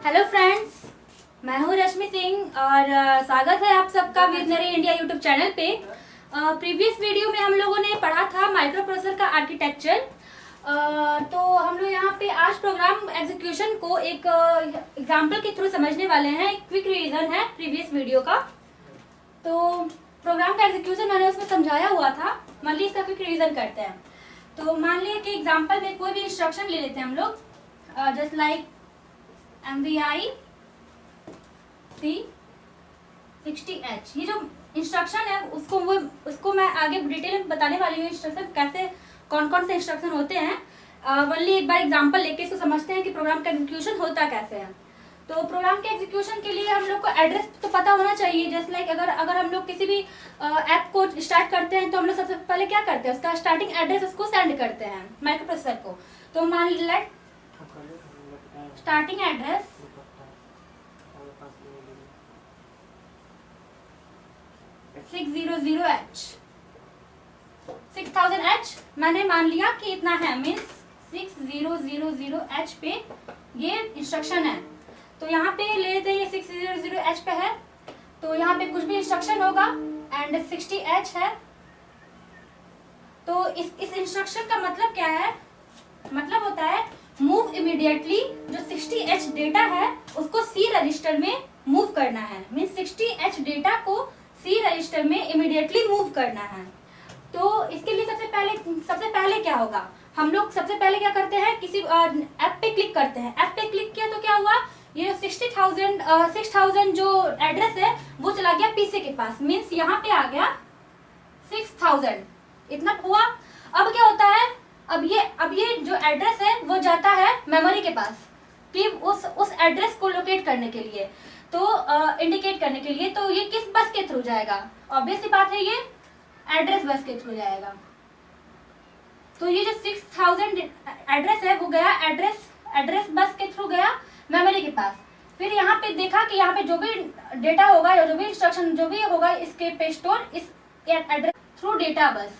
Hello friends, मैं हूँ रश्मि सिंह और स्वागत है आप सबका विजनरी इंडिया यूट्यूब चैनल पे। प्रीवियस वीडियो में हम लोगों ने पढ़ा था माइक्रो प्रोसेसर का आर्किटेक्चर। तो हम लोग यहाँ पे आज प्रोग्राम एग्जीक्यूशन को एक एग्जांपल के थ्रू समझने वाले हैं। एक क्विक रिवीजन है प्रीवियस वीडियो का। तो प्रोग्राम का एग्जीक्यूशन मैंने उसमें समझाया हुआ था, मान लीजिए इसका क्विक रिवीजन करते हैं। तो मान लिया कि एग्जाम्पल में कोई भी इंस्ट्रक्शन ले लेते हैं हम लोग, जस्ट लाइक MVI C60H। ये जो इंस्ट्रक्शन है उसको मैं आगे डिटेल में बताने वाली हूँ। इंस्ट्रक्शन कैसे, कौन कौन से इंस्ट्रक्शन होते हैं, वनली एक बार एग्जांपल लेके इसको समझते हैं कि प्रोग्राम का एग्जीक्यूशन होता कैसे है। तो प्रोग्राम के एग्जीक्यूशन के लिए हम लोग को एड्रेस तो पता होना चाहिए। जस्ट लाइक अगर हम लोग किसी भी ऐप को स्टार्ट करते हैं तो हम लोग सबसे पहले क्या करते हैं, उसका स्टार्टिंग एड्रेस उसको सेंड करते हैं माइक्रो प्रोसेसर को। तो मान late starting address 600H 6000H मैंने मान लिया कि इतना है, मीन्स 6000H पे ये इंस्ट्रक्शन है। तो यहाँ पे ले लेते हैं, ये 600H पे है तो यहाँ पे कुछ भी इंस्ट्रक्शन होगा एंड 60H है। तो इस इंस्ट्रक्शन का मतलब क्या है, मतलब होता है मूव इमीडिएटली। जो 60H डेटा है उसको C रजिस्टर में मूव करना है, मीन्स 60H डेटा को C रजिस्टर में इमीडिएटली मूव करना है। तो इसके लिए सबसे पहले क्या होगा, हम लोग सबसे पहले क्या करते हैं, किसी ऐप पे क्लिक करते हैं। ऐप पे क्लिक किया तो क्या हुआ, ये 6000 जो एड्रेस है वो चला गया पीसी के पास, मीन्स यहाँ पे आ गया 6000, इतना हुआ। अब क्या होता है, अब ये जो एड्रेस है वो जाता है मेमोरी के पास कि उस एड्रेस को लोकेट करने के लिए, तो इंडिकेट करने के लिए। तो ये किस बस के थ्रू जाएगा, ऑब्वियस सी बात है ये एड्रेस बस के थ्रू जाएगा। तो ये जो 6000 एड्रेस है वो गया एड्रेस बस के थ्रू गया मेमोरी के पास। फिर यहाँ पे देखा कि यहाँ पे जो भी डेटा होगा या जो भी इंस्ट्रक्शन जो भी होगा इसके पे स्टोर इस एड्रेस थ्रू डेटा बस।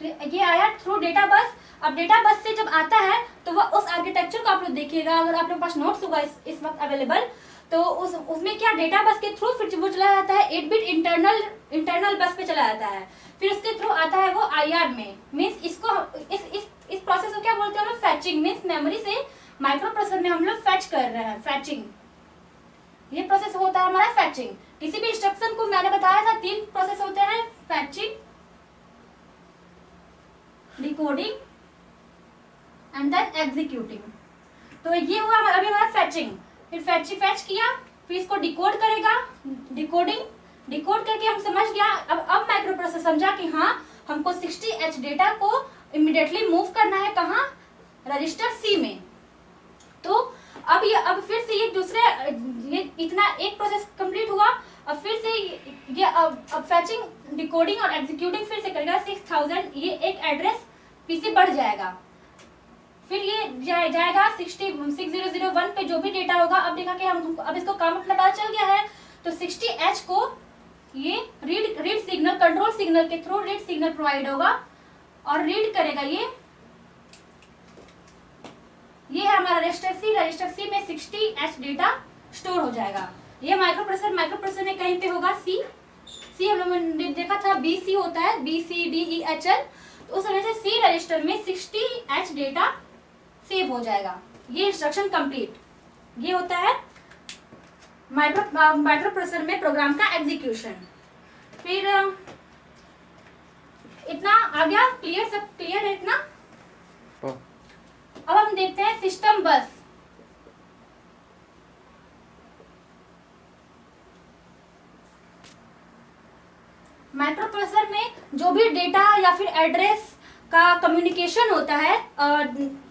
तो ये आया थ्रू डेटा बस। अब डेटा बस से जब आता है तो वह उस आर्किटेक्चर को आप लोग देखिएगा, अगर आप लोग पास नोट्स होगा इस वक्त अवेलेबल, तो उसमें क्या डेटा बस के थ्रू फिर वो चला जाता है 8 बिट इंटरनल बस पे चला जाता है। फिर उसके थ्रू आता है वो IR में, मीन्स इसको इस प्रोसेस को क्या बोलते हैं हम लोग, फैचिंग। मीन्स मेमोरी से माइक्रो प्रोसेसर में हम लोग फैच कर रहे हैं, फैचिंग। ये प्रोसेस होता है हमारा फैचिंग। किसी भी इंस्ट्रक्शन को मैंने बताया था 3 प्रोसेस होते हैं, fetching, decoding and then executing. तो ये हुआ अभी हमारा फैचिंग। फिर फैच किया, फिर इसको डिकोड करेगा, डिकोड करके हम समझ गया। अब माइक्रो प्रोसेसर समझा कि हाँ हमको 60H डेटा को इमीडिएटली मूव करना है, कहाँ, रजिस्टर C में। तो अब फिर से ये इतना एक प्रोसेस कंप्लीट हुआ। अब फिर से ये अब फैचिंग, डिकोडिंग और एग्जीक्यूटिंग फिर से करेगा 6000, ये एक एड्रेस पीसी बढ़ जाएगा। फिर ये जाएगा 60001 पे जो भी डेटा होगा। अब देखा कि अब इसको काम मतलब पता चल गया है, तो 60H को ये रीड सिग्नल, कंट्रोल सिग्नल के थ्रू रीड सिग्नल प्रोवाइड होगा और रीड करेगा। ये है हमारा रजिस्टर सी में 60H डेटा स्टोर हो जाएगा। ये माइक्रो प्रोसेसर में कहीं पे होगा सी हम लोगों ने देखा था BC होता है, BCDEHL। तो उस वजह से C रजिस्टर में 60H डेटा सेव हो जाएगा। ये इंस्ट्रक्शन कंप्लीट। ये होता है माइक्रो प्रोसेसर में प्रोग्राम का एग्जीक्यूशन। फिर इतना आ गया, क्लियर, सब क्लियर है इतना। अब हम देखते हैं सिस्टम बस। माइक्रो प्रोसेसर में जो भी डेटा या फिर एड्रेस का कम्युनिकेशन होता है,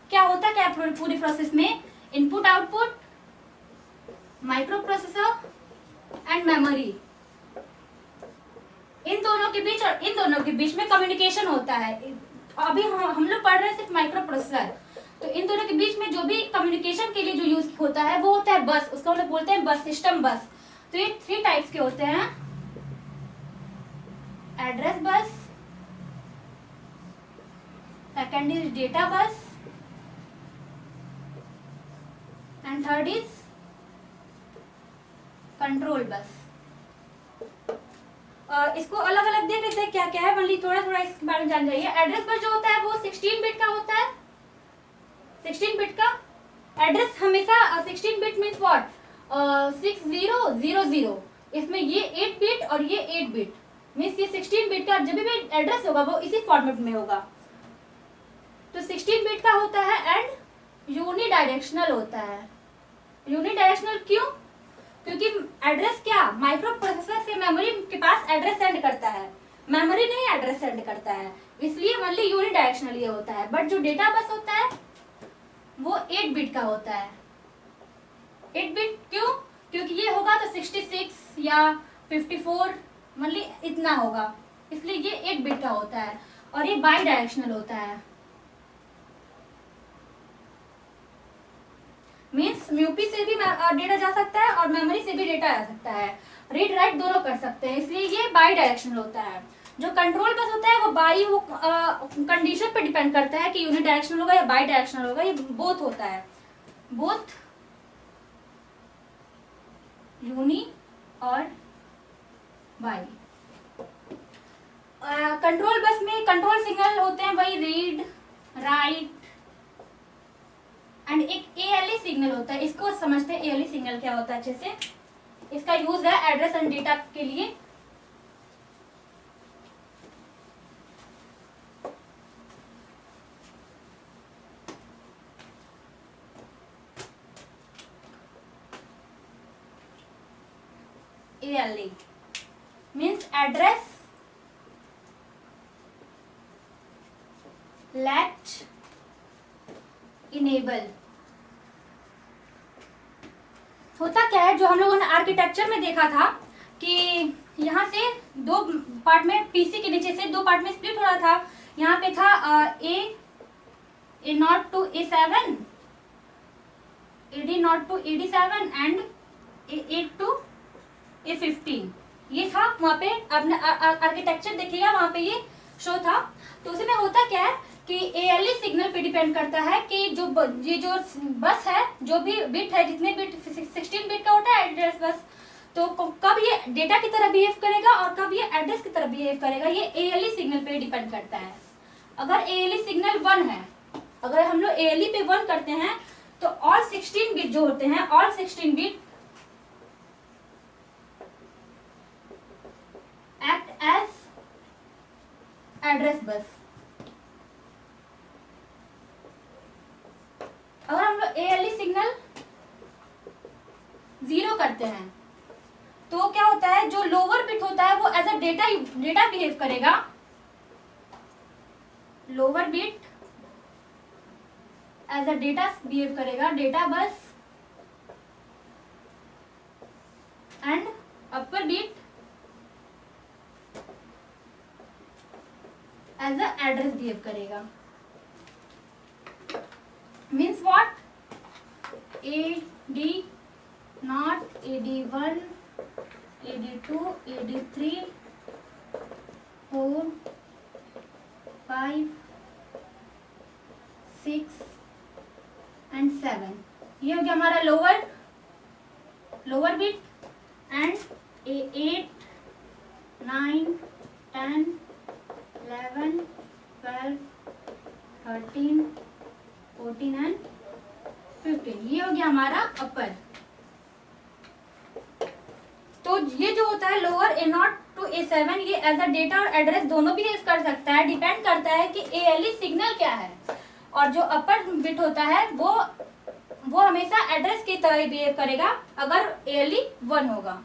क्या होता है पूरी प्रोसेस में, input output, microprocessor and memory, इन दोनों के बीच में कम्युनिकेशन होता है। अभी हम लोग पढ़ रहे हैं सिर्फ माइक्रो प्रोसेसर। तो इन दोनों के बीच में जो भी कम्युनिकेशन के लिए जो यूज होता है वो होता है बस, उसको हम लोग बोलते हैं बस, सिस्टम बस। तो ये 3 टाइप्स के होते हैं, address bus, second is data bus and third is control bus. इसको अलग अलग देख लेते हैं क्या क्या है, मतलब थोड़ा थोड़ा इसके बारे में जान जाइए। एड्रेस बस जो होता है वो 16 बिट का होता है। 16 बिट का एड्रेस हमेशा 16 बिट मीन्स व्हाट 6000। इसमें ये 8 बिट और ये 8 बिट मीन्स ये 16 बिट का जब भी एड्रेस होगा वो इसी फॉर्मेट में होगा। तो 16 बिट का होता है एंड यूनिडायरेक्शनल होता है। यूनिडायरेक्शनल क्यों? क्योंकि एड्रेस क्या माइक्रो प्रोसेसर से मेमोरी के पास एड्रेस सेंड करता है, मेमोरी नहीं एड्रेस सेंड करता है, इसलिए ओनली यूनिडायरेक्शनल ये होता है। बट जो डेटा बस होता है वो 8 बिट का होता है। 8 बिट क्यों? क्योंकि ये होगा तो 66 या 54 मतलब इतना होगा, इसलिए ये 8 बिट का होता है और ये बाई डायरेक्शनल होता है। मीन्स म्यूपी से भी डेटा जा सकता है और मेमोरी से भी डेटा आ सकता है, रीड राइट दोनों कर सकते हैं, इसलिए ये बाई डायरेक्शनल होता है। जो कंट्रोल बस होता है वो बाई वो कंडीशन पे डिपेंड करता है कि यूनि डायरेक्शनल होगा या बाई डायरेक्शनल होगा, ये बोथ होता है, बोथ यूनि और बाई। कंट्रोल बस में कंट्रोल सिग्नल होते हैं वही रीड राइट एंड एक ALE सिग्नल होता है। इसको समझते हैं ALE सिग्नल क्या होता है अच्छे से। इसका यूज है एड्रेस एंड डेटा के लिए। ALE means address latch enable. होता क्या है जो हम लोगों ने आर्किटेक्चर में देखा था कि यहाँ से दो पार्ट में पीसी के नीचे से दो पार्ट में स्प्लिट हो रहा था। यहाँ पे था A0 to A7, AD0 to AD7 and A8 to A15। ये था वहाँ पे आपने आर्किटेक्चर देखिएगा वहाँ पे ये शो था। तो उसमें होता क्या है कि ALE सिग्नल पे डिपेंड करता है कि ये जो बस है जो भी बिट है जितने बिट 16 बिट का होता है एड्रेस बस, तो कब ये डेटा की तरह बिहेव करेगा और कब ये एड्रेस की तरह बिहेव करेगा ये ALE सिग्नल पे डिपेंड करता है। अगर ALE सिग्नल 1 है, अगर हम लोग ALE पे 1 करते हैं तो ऑल 16 बिट जो होते हैं all 16 bit act as address bus. अगर हम लोग ALE सिग्नल 0 करते हैं तो क्या होता है जो लोअर बिट होता है वो एज अ डेटा बिहेव करेगा। Lower bit as a data behave करेगा, data bus, and upper bit as a address behave करेगा। Means what AD0, AD1, AD2, AD3, 4, 5, 6 and 7। ये हो गया हमारा lower bit and A8, 9, 10, 11, 12, 13, 14 and 15। ये हो गया हमारा अपर। तो ये जो होता है लोअर A0 to A7 ये एज अ डेटा और एड्रेस दोनों भी यूज कर सकता है, डिपेंड करता है कि ALE सिग्नल क्या है। और जो अपर बिट होता है वो हमेशा एड्रेस की तरह ही बिहेव करेगा अगर ALE 1 होगा।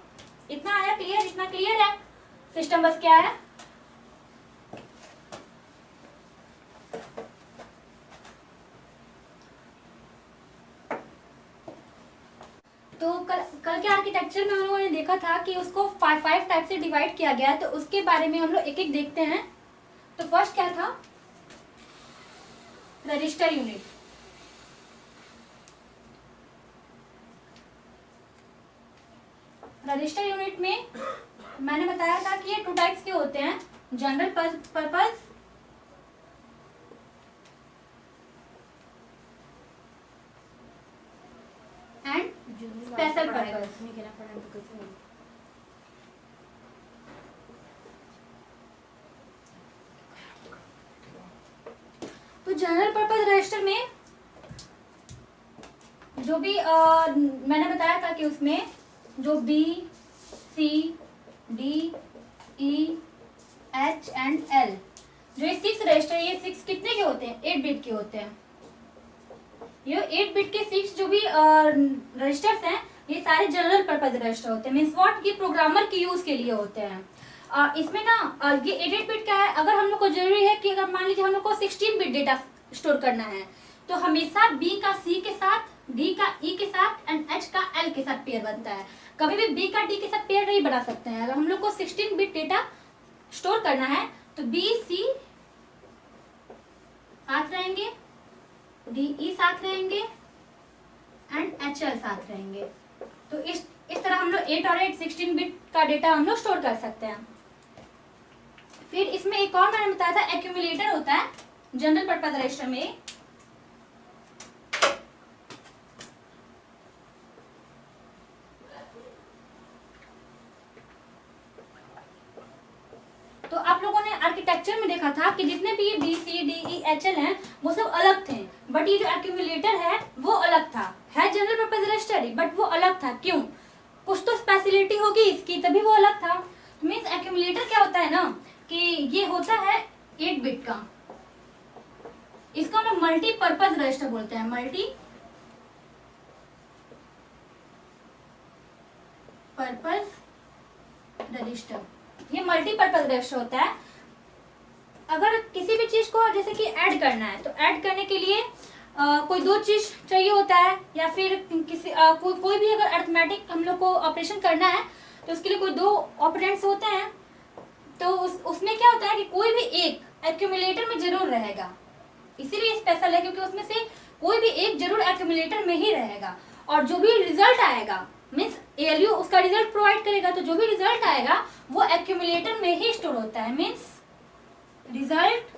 इतना आया क्लियर? इतना क्लियर है सिस्टम बस क्या है? तो कल के आर्किटेक्चर में हम लोगों ने देखा था कि उसको 5 टाइप से डिवाइड किया गया है, तो उसके बारे में हम लोग एक एक देखते हैं। तो फर्स्ट क्या था? Register unit. रजिस्टर यूनिट में मैंने बताया था कि ये 2 टाइप्स के होते हैं, जनरल पर्पस स्पेशल पर्पस। तो जनरल पर्पस रजिस्टर में जो भी मैंने बताया था कि उसमें जो B, C, D, E, H and L, जो ये 6 रजिस्टर, ये 6 कितने के होते हैं? 8 बिट के होते हैं। ये 8 बिट के 6 जो भी रजिस्टर्स हैं, ये सारे जनरल पर्पस रजिस्टर होते हैं। मीन्स व्हाट, ये प्रोग्रामर के यूज के लिए होते हैं। इसमें ना ये 8 बिट का है। अगर हम लोग को जरूरी है कि अगर मान लीजिए हम लोग को 16 बिट डेटा स्टोर करना है, तो हमेशा बी का सी के साथ, डी का ई के साथ एंड एच का एल के साथ पेयर बनता है। कभी भी बी का डी के साथ पेयर नहीं बना सकते हैं। अगर हम लोग को 16 बिट डेटा स्टोर करना है तो बी सी साथ रहेंगे, डी ई साथ रहेंगे एंड एच एल साथ रहेंगे। तो इस तरह हम लोग 8 और 8 16 बिट का डेटा हम लोग स्टोर कर सकते हैं। फिर इसमें एक और मैंने बताया था एक्यूमुलेटर होता है जनरल पर्पस रजिस्टर में। तो आप लोगों ने आर्किटेक्चर में देखा था कि जितने भी ये B C D E H L हैं वो सब अलग थे, बट ये जो एक्यूमुलेटर है वो अलग था। है general purpose register he, but वो अलग था। क्यों? कुछ तो स्पेशलिटी होगी इसकी, तभी वो अलग था। मीन्स एक्यूमुलेटर क्या होता है ना, कि ये होता है 8 बिट का। इसको हम लोग मल्टी पर्पस रजिस्टर बोलते हैं। मल्टी पर्पस रजिस्टर, ये मल्टीपर्पज रजिस्टर होता है। अगर किसी भी चीज को जैसे कि ऐड करना है, तो ऐड करने के लिए कोई 2 चीज चाहिए होता है, या फिर किसी कोई भी अगर अरिथमेटिक हम लोग को ऑपरेशन करना है तो उसके लिए कोई 2 ऑपरेंड्स होते हैं। तो उसमें क्या होता है कि कोई भी एक एक्यूमुलेटर में जरूर रहेगा। इसीलिए स्पेशल है क्योंकि उसमें से कोई भी एक जरूर एक्यूमुलेटर में ही रहेगा। और जो भी रिजल्ट आएगा, मीन्स एएलयू उसका रिजल्ट प्रोवाइड करेगा, तो जो भी रिजल्ट आएगा वो एक्यूमुलेटर में ही स्टोर होता है। Means result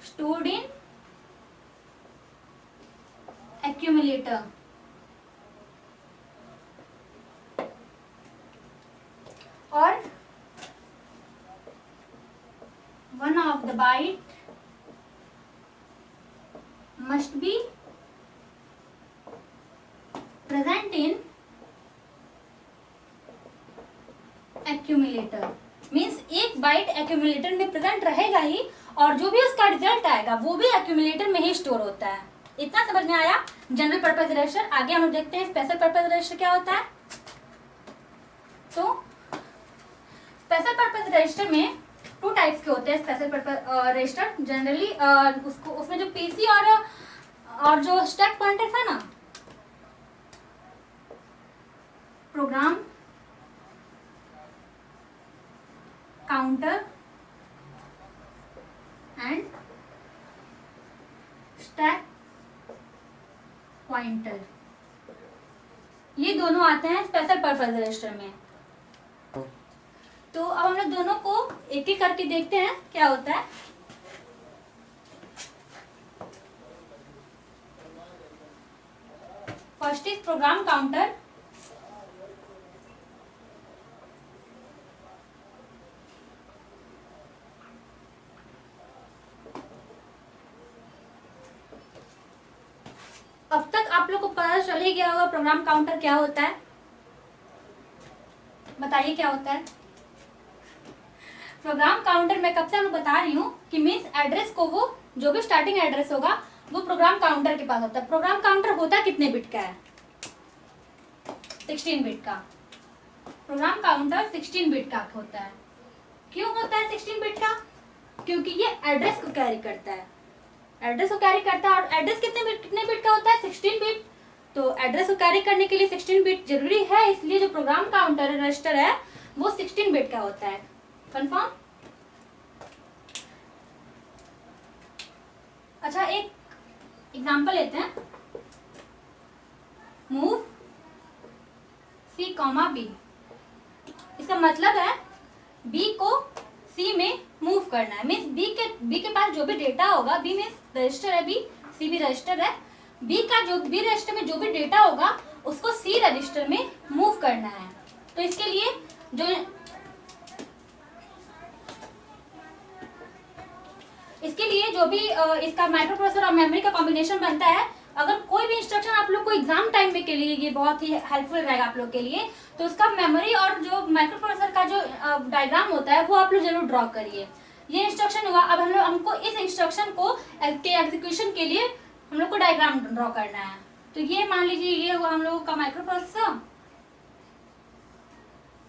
stored in accumulator. और one of the byte must be present in accumulator। Means एक बाइट एक्यूमुलेटर में प्रेजेंट रहेगा ही, और जो भी उसका रिजल्ट आएगा वो भी एक्यूमुलेटर में ही स्टोर होता है। इतना समझ में आया जनरल पर्पस रजिस्टर। आगे हम लोग देखते हैं स्पेशल पर्पस रजिस्टर क्या होता है। तो स्पेशल पर्पस रजिस्टर में 2 टाइप्स के होते हैं। स्पेशल पर्पस रजिस्टर जनरली उसमें जो पीसी और जो स्टैक पॉइंटर था ना, program counter and stack pointer, ये दोनों आते हैं स्पेशल पर्पस रजिस्टर में। तो अब हम लोग दोनों को एक एक करके देखते हैं क्या होता है। First is program counter. अब तक आप लोग को पता चल ही गया होगा प्रोग्राम काउंटर क्या होता है। बताइए क्या होता है प्रोग्राम काउंटर। मैं कब से आपको बता रही हूँ कि मीन्स एड्रेस को, वो जो भी स्टार्टिंग एड्रेस होगा वो प्रोग्राम काउंटर के पास होता है। प्रोग्राम काउंटर होता कितने बिट का है? 16 बिट का। प्रोग्राम काउंटर 16 बिट का होता है। क्यों होता है 16 बिट का? क्योंकि ये एड्रेस को कैरी करता है। एड्रेस को कैरी करता है, और एड्रेस कितने बिट का होता है? 16 बिट। तो एड्रेस को कैरी करने के लिए 16 बिट जरूरी है, इसलिए जो प्रोग्राम काउंटर रजिस्टर है वो 16 बिट का होता है। कंफर्म? अच्छा, एक एग्जांपल लेते हैं। Move C comma B. इसका मतलब है बी को सी में मूव करना है। मीन्स बी के पास जो भी डेटा होगा, बी मीन्स रजिस्टर है, बी सी भी रजिस्टर है, बी का जो बी रजिस्टर में जो भी डेटा होगा उसको सी रजिस्टर में मूव करना है। तो इसके लिए जो भी इसका माइक्रो प्रोसेसर और मेमोरी का कॉम्बिनेशन बनता है, अगर कोई भी इंस्ट्रक्शन आप लोग को एग्जाम टाइम में के लिए ये बहुत ही हेल्पफुल रहेगा आप लोग के लिए, तो उसका मेमोरी और जो माइक्रो प्रोसेसर का जो डायग्राम होता है वो आप लोग जरूर ड्रॉ करिए। ये इंस्ट्रक्शन हुआ, अब हमको इस इंस्ट्रक्शन को के एग्जीक्यूशन के लिए हम लोग को डायग्राम ड्रॉ करना है। तो ये मान लीजिए ये हुआ हम लोगों का माइक्रो प्रोसेसर,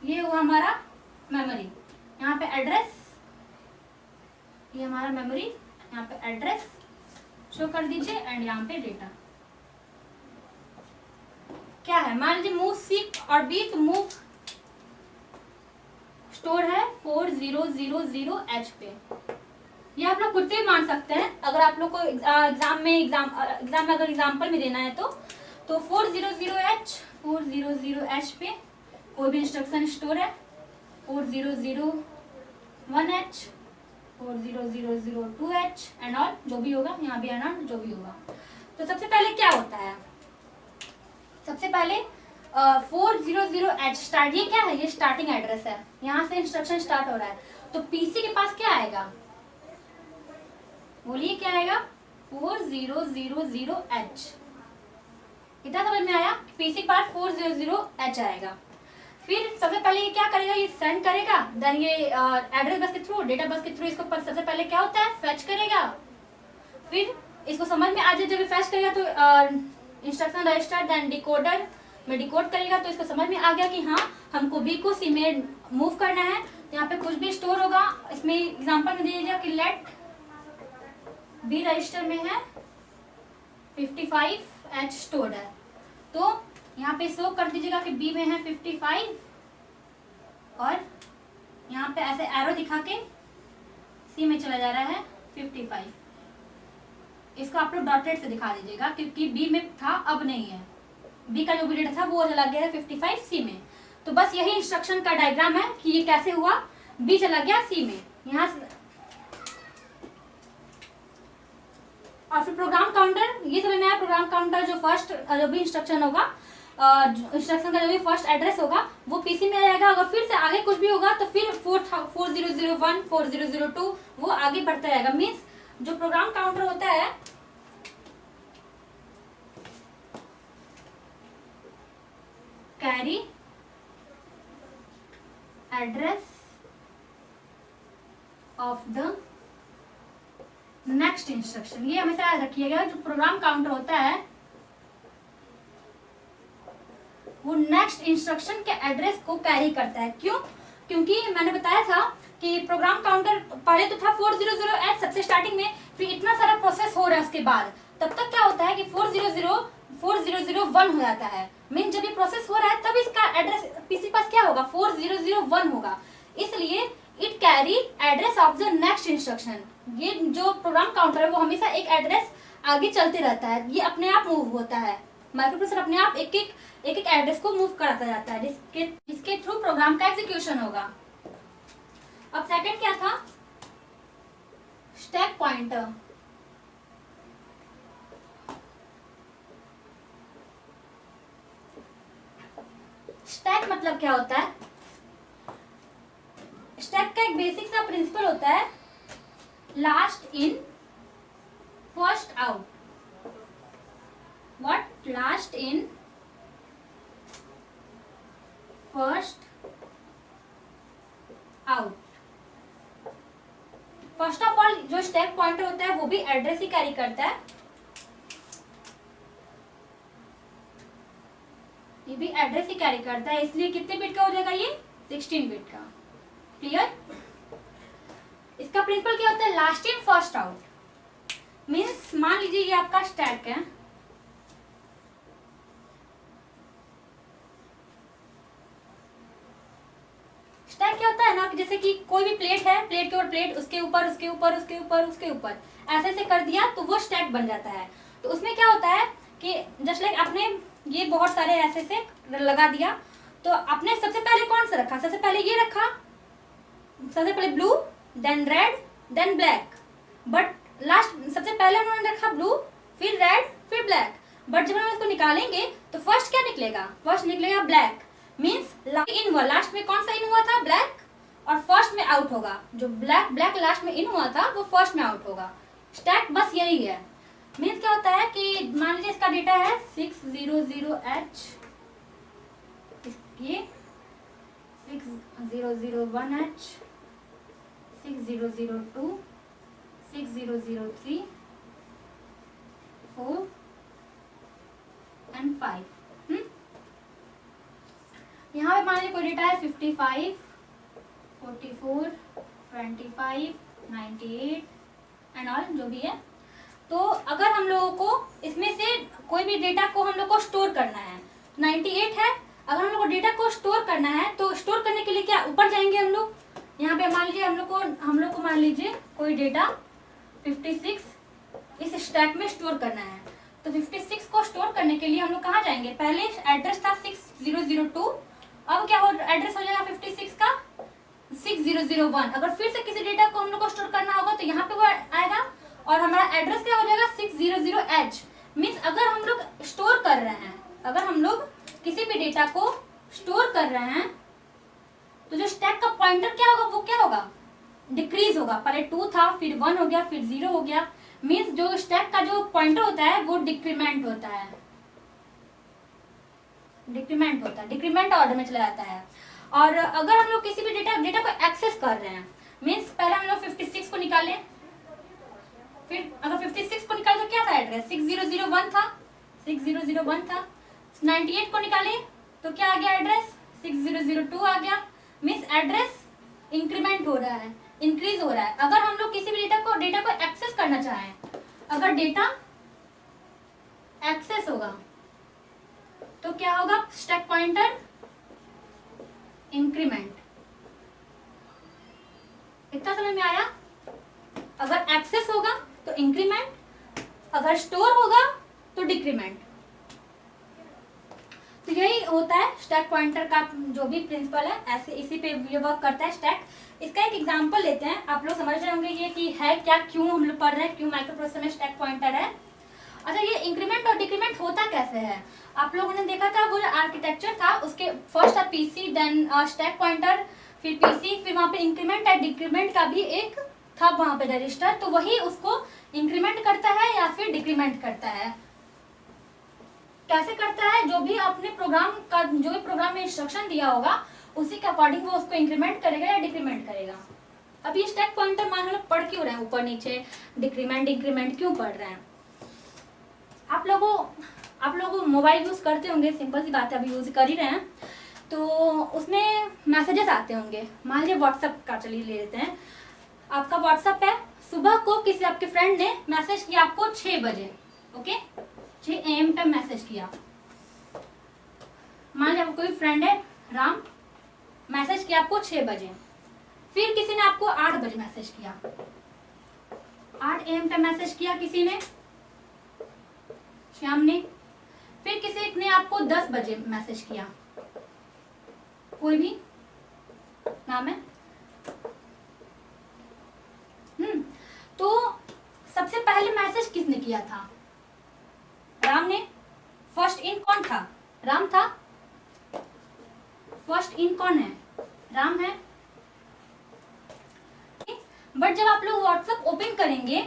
ये हुआ हमारा मेमोरी, यहाँ पे एड्रेस, ये हमारा मेमोरी, यहाँ पे एड्रेस शो कर दीजिए एंड यहाँ पे डेटा क्या है, मान लीजिए मूव सी और बी, तो मूव स्टोर है 4000H पे। ये आप लोग खुद से भी मान सकते हैं अगर आप लोग को एग्जाम में अगर एग्जाम्पल में देना है तो 400H पे कोई भी इंस्ट्रक्शन स्टोर है, 4001H, 40002H एंड ऑल जो भी होगा, यहाँ भी एंड जो भी होगा। तो सबसे पहले क्या होता है, सबसे पहले 400H स्टार्ट, ये क्या है, ये स्टार्टिंग एड्रेस है, यहाँ से इंस्ट्रक्शन स्टार्ट हो रहा है। तो पीसी के पास क्या आएगा, बोलिए क्या आएगा, 4000H। इतना समझ में आया, पीसी के पास 400H आएगा। फिर सबसे पहले ये क्या करेगा, ये सेंड करेगा, देन ये एड्रेस बस के थ्रू, डेटा बस के थ्रू इसको सबसे पहले क्या होता है, फेच करेगा। फिर इसको समझ में आ जाए, जब फेच करेगा तो इंस्ट्रक्शन रजिस्टर, देन डिकोडर में डिकोड करेगा, तो इसको समझ में आ गया कि हाँ हमको बी को सी में मूव करना है। यहाँ पे कुछ भी स्टोर होगा, इसमें एग्जाम्पल में दे दीजिएगा कि लेट बी रजिस्टर में है 55H स्टोर्ड है, तो यहाँ पे शो कर दीजिएगा कि बी में है 55 और यहाँ पे ऐसे एरो दिखा के सी में चला जा रहा है 55। इसको आप लोग डॉटेड से दिखा दीजिएगा क्योंकि बी में था, अब नहीं है, बी का जो भी डेटा था वो चला गया है 55 सी में। तो बस यही इंस्ट्रक्शन का डायग्राम है कि ये कैसे हुआ, बी चला गया सी में यहाँ से। और फिर प्रोग्राम काउंटर, ये समझ में आया, प्रोग्राम काउंटर जो फर्स्ट जो भी इंस्ट्रक्शन होगा, इंस्ट्रक्शन का जो भी फर्स्ट एड्रेस होगा वो पीसी में आ जाएगा। अगर फिर से आगे कुछ भी होगा तो फिर 4001 4002 वो आगे बढ़ता रहेगा। मीन्स जो प्रोग्राम काउंटर होता है carry address of the next instruction, ये हमेशा याद रखिएगा। जो प्रोग्राम काउंटर होता है वो नेक्स्ट इंस्ट्रक्शन के एड्रेस को कैरी करता है। क्यों? क्योंकि मैंने बताया था कि प्रोग्राम काउंटर पहले तो था 400H सबसे स्टार्टिंग में, फिर इतना सारा प्रोसेस हो रहा है उसके बाद, तब तक क्या होता है कि 4001 हो जाता है। मीन जब ये प्रोसेस हो रहा है तब इसका एड्रेस पीसी पास क्या होगा, 4001 होगा, इसलिए it carry address of the next instruction. ये जो प्रोग्राम काउंटर है वो हमेशा एक एड्रेस आगे चलते रहता है, ये अपने आप मूव होता है। माइक्रोप्रोसेसर अपने आप एक एक एड्रेस को मूव कराता जाता है जिसके थ्रू प्रोग्राम का एग्जीक्यूशन होगा। अब सेकंड क्या था, स्टैक पॉइंटर। स्टैक मतलब क्या होता है, स्टैक का एक बेसिक सा प्रिंसिपल होता है, last in first out. What? Last in first out. First of all जो स्टैक पॉइंटर होता है वो भी एड्रेस ही कैरी करता है, ये भी एड्रेस ही कैरी करता है, इसलिए कितने बिट का हो जाएगा ये, 16 बिट का। क्लियर? इसका प्रिंसिपल क्या होता है, last in first out. Means मान लीजिए ये आपका स्टैक है, स्टैक क्या होता है ना कि जैसे कि कोई भी प्लेट है, प्लेट के ऊपर प्लेट, उसके ऊपर उसके ऊपर उसके ऊपर उसके ऊपर ऐसे ऐसे कर दिया तो वो स्टैक बन जाता है। तो उसमें क्या होता है कि जस्ट लाइक आपने ये बहुत सारे ऐसे से लगा दिया, तो आपने सबसे पहले कौन सा रखा, सबसे पहले ये रखा, सबसे पहले blue, then red, then black, but last सबसे पहले उन्होंने रखा ब्लू, फिर रेड, फिर ब्लैक, बट जब हम इसको निकालेंगे तो फर्स्ट क्या निकलेगा, फर्स्ट निकलेगा ब्लैक, मीन्स इन हुआ, लास्ट में कौन सा इन हुआ था, ब्लैक, और फर्स्ट में आउट होगा, जो ब्लैक ब्लैक लास्ट में इन हुआ था वो फर्स्ट में आउट होगा। स्टैक बस यही है। मीन्स क्या होता है कि मान लीजिए इसका डेटा है 600H, ये 6001H, 6002, 6003, 4 and 5। यहाँ पे मान लीजिए कोई डेटा है 55, 44, 25, 98 एंड ऑल जो भी है। तो अगर हम लोगों को इसमें से कोई भी डेटा को हम लोग को स्टोर करना है, 98 है, अगर हम लोग को डेटा को स्टोर करना है तो स्टोर करने के लिए क्या ऊपर जाएंगे हम लोग, यहाँ पे मान लीजिए हम लोग को मान लीजिए कोई डेटा 56 इस स्टैक में स्टोर करना है, तो 56 को स्टोर करने के लिए हम लोग कहाँ जाएंगे, पहले एड्रेस था 6002, अब क्या हो एड्रेस हो जाएगा 56 का 6001। अगर फिर से किसी डेटा को हम लोग को स्टोर करना होगा तो यहाँ पे वो आएगा और हमारा एड्रेस क्या हो जाएगा 600H। मीन्स अगर हम लोग स्टोर कर रहे हैं, अगर हम लोग किसी भी डेटा को स्टोर कर रहे हैं तो जो स्टैक का पॉइंटर क्या होगा, वो क्या होगा, डिक्रीज होगा। पहले 2 था, फिर 1 हो गया, फिर 0 हो गया। मीन्स जो स्टैक का जो पॉइंटर होता है वो डिक्रीमेंट होता है, डिक्रीमेंट ऑर्डर में चला जाता है। और अगर हम लोग किसी भी डेटा को एक्सेस कर रहे हैं, मीन्स पहले हम लोग 56 को निकालें, फिर अगर 56 को निकाले तो क्या था एड्रेस, 6001 था, 6001 था। 98 को निकाले तो क्या आ गया एड्रेस, 6002 आ गया। मीन्स एड्रेस इंक्रीमेंट हो रहा है, इंक्रीज हो रहा है। अगर हम लोग किसी भी डेटा को एक्सेस करना चाहें, अगर डेटा एक्सेस होगा तो क्या होगा, स्टैक पॉइंटर इंक्रीमेंट। इतना समझ में आया। अगर एक्सेस होगा तो इंक्रीमेंट, अगर स्टोर होगा तो डिक्रीमेंट। तो यही होता है स्टैक पॉइंटर का जो भी प्रिंसिपल है, ऐसे इसी पे ये वर्क करता है स्टैक। इसका एक एग्जांपल लेते हैं, आप लोग समझ रहे होंगे ये कि है क्या, क्यों हम लोग पढ़ रहे हैं, क्यों माइक्रोप्रोसेसर में स्टैक पॉइंटर है। अच्छा, ये इंक्रीमेंट और डिक्रीमेंट होता कैसे है, आप लोगों ने देखा था वो जो आर्किटेक्चर था उसके फर्स्ट था पीसी, देन स्टैक पॉइंटर, फिर पीसी, फिर वहाँ पे इंक्रीमेंट एंड डिक्रीमेंट का भी एक था वहाँ पे रजिस्टर। तो वही उसको इंक्रीमेंट करता है या फिर डिक्रीमेंट करता है। कैसे करता है, जो भी अपने प्रोग्राम का, जो भी प्रोग्राम में इंस्ट्रक्शन दिया होगा उसी के अकॉर्डिंग वो उसको इंक्रीमेंट करेगा या डिक्रीमेंट करेगा। अब ये स्टैक पॉइंटर मान लो पढ़ क्यों रहे हैं, ऊपर नीचे डिक्रीमेंट इंक्रीमेंट क्यों पढ़ रहे हैं। आप लोगों मोबाइल यूज करते होंगे, सिंपल सी बात है, अभी यूज कर ही रहे हैं, तो उसमें मैसेजेस आते होंगे। मान लीजिए व्हाट्सएप का चलिए ले लेते हैं, आपका व्हाट्सएप है, सुबह को किसी आपके फ्रेंड ने मैसेज किया आपको 6 बजे, ओके, 6 AM पे मैसेज किया। मान लीजिए आपको कोई फ्रेंड है राम, मैसेज किया आपको 6 बजे। फिर किसी ने आपको 8 बजे मैसेज किया, 8 AM पे मैसेज किया किसी ने, श्याम ने। फिर किसी ने आपको 10 बजे मैसेज किया, कोई भी नाम है। तो सबसे पहले मैसेज किसने किया था, राम ने। फर्स्ट इन कौन था, राम था। फर्स्ट इन कौन है, राम है। बट जब आप लोग व्हाट्सएप ओपन करेंगे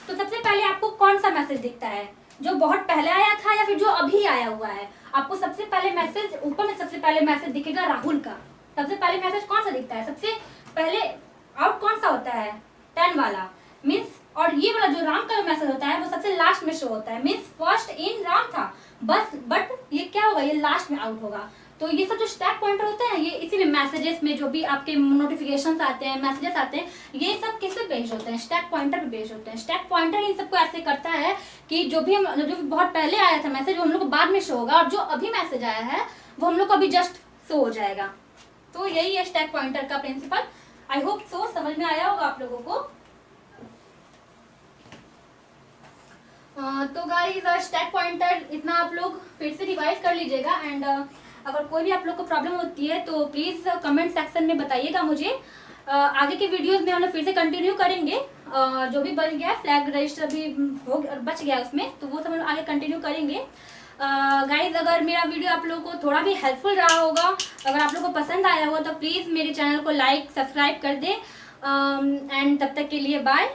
तो सबसे पहले आपको कौन सा मैसेज दिखता है, जो बहुत पहले आया था या फिर जो अभी आया हुआ है। आपको सबसे पहले मैसेज, ऊपर में सबसे पहले मैसेज दिखेगा राहुल का। सबसे पहले मैसेज कौन सा दिखता है, सबसे पहले आउट कौन सा होता है, 10 वाला मीन्स। और ये वाला जो राम का मैसेज होता है वो सबसे लास्ट में शो होता है, मीन्स फर्स्ट इन राम था बस, बट ये क्या होगा, ये लास्ट में आउट होगा। तो ये सब जो स्टैक पॉइंटर होते हैं, ये इसी में मैसेजेस में जो भी आपके नोटिफिकेशंस आते हैं, मैसेजेस आते हैं, ये सब किस पे बेस्ड होते हैं, स्टैक पॉइंटर पे बेस्ड होते हैं। स्टैक पॉइंटर इन सबको ऐसे करता है कि जो भी बहुत पहले आया था मैसेज वो हम लोग को बाद में शो होगा, और जो अभी मैसेज आया है वो हम लोग को अभी जस्ट शो हो जाएगा। तो यही है स्टैक पॉइंटर का प्रिंसिपल। आई होप सो समझ में आया होगा आप लोगों को। तो गाइस स्टैक पॉइंटर इतना आप लोग फिर से रिवाइज कर लीजिएगा। एंड अगर कोई भी आप लोग को प्रॉब्लम होती है तो प्लीज़ कमेंट सेक्शन में बताइएगा मुझे। आगे के वीडियोस में हम लोग फिर से कंटिन्यू करेंगे। जो भी बच गया फ्लैग रजिस्टर भी हो बच गया उसमें, तो वो सब हम आगे कंटिन्यू करेंगे। गाइज अगर मेरा वीडियो आप लोगों को थोड़ा भी हेल्पफुल रहा होगा, अगर आप लोगों को पसंद आया होगा तो प्लीज़ मेरे चैनल को लाइक सब्सक्राइब कर दें। एंड तब तक के लिए बाय।